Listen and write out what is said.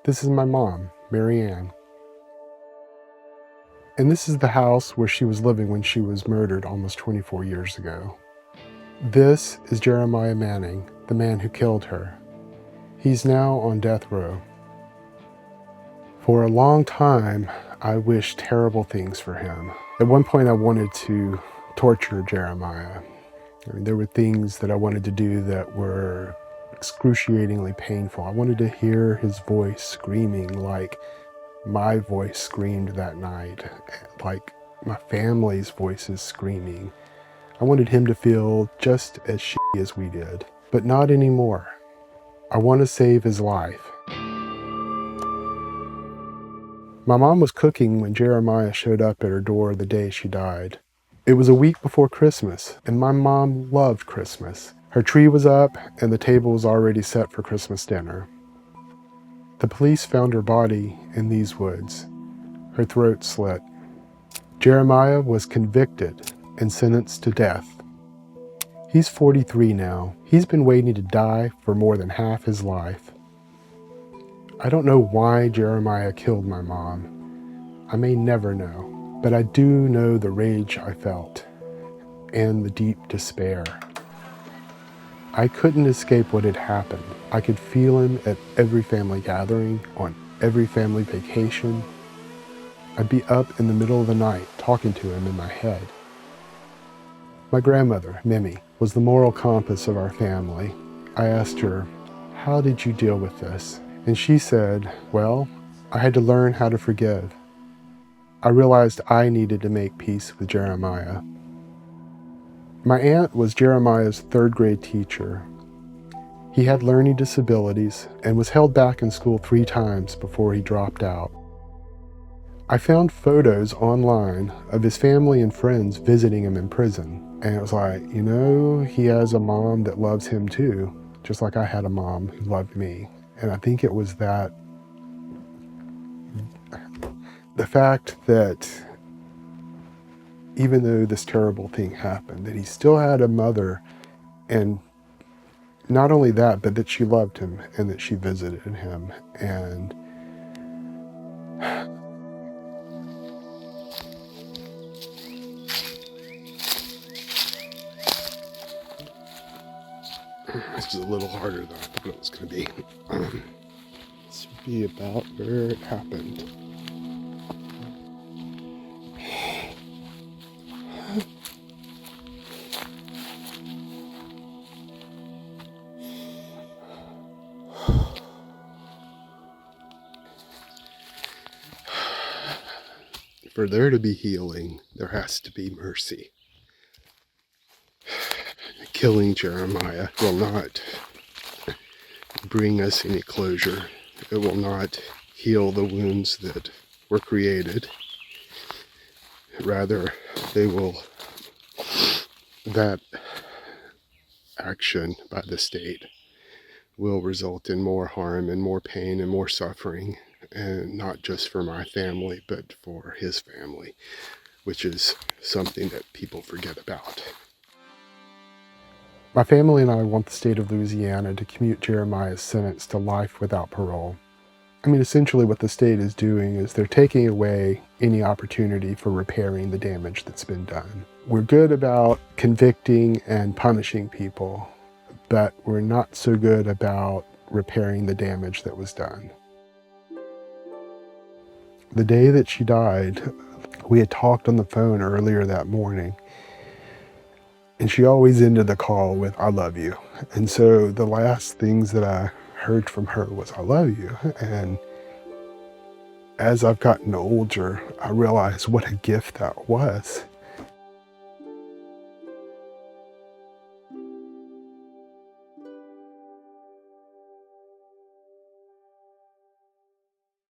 This is my mom, Mary Ann. And this is the house where she was living when she was murdered almost 24 years ago. This is Jeremiah Manning, the man who killed her. He's now on death row. For a long time, I wished terrible things for him. At one point, I wanted to torture Jeremiah. There were things that I wanted to do that were excruciatingly painful. I wanted to hear his voice screaming like my voice screamed that night, like my family's voices screaming. I wanted him to feel just as shitty as we did, but not anymore. I want to save his life. My mom was cooking when Jeremiah showed up at her door the day she died. It was a week before Christmas, and my mom loved Christmas. Her tree was up, and the table was already set for Christmas dinner. The police found her body in these woods, her throat slit. Jeremiah was convicted and sentenced to death. He's 43 now. He's been waiting to die for more than half his life. I don't know why Jeremiah killed my mom. I may never know, but I do know the rage I felt and the deep despair. I couldn't escape what had happened. I could feel him at every family gathering, on every family vacation. I'd be up in the middle of the night talking to him in my head. My grandmother, Mimi, was the moral compass of our family. I asked her, "How did you deal with this?" And she said, "Well, I had to learn how to forgive. I realized I needed to make peace with Jeremiah." My aunt was Jeremiah's third grade teacher. He had learning disabilities and was held back in school 3 times before he dropped out. I found photos online of his family and friends visiting him in prison. And it was like, he has a mom that loves him too, just like I had a mom who loved me. And I think it was that, the fact that even though this terrible thing happened, that he still had a mother, and not only that, but that she loved him and that she visited him. And this is a little harder than I thought it was going to be. This would be about where it happened. For there to be healing, there has to be mercy. Killing Jeremiah will not bring us any closure. It will not heal the wounds that were created. Rather, that action by the state will result in more harm and more pain and more suffering. And not just for my family, but for his family, which is something that people forget about. My family and I want the state of Louisiana to commute Jeremiah's sentence to life without parole. Essentially what the state is doing is they're taking away any opportunity for repairing the damage that's been done. We're good about convicting and punishing people, but we're not so good about repairing the damage that was done. The day that she died, we had talked on the phone earlier that morning, and she always ended the call with, "I love you." And so the last things that I heard from her was, "I love you." And as I've gotten older, I realized what a gift that was.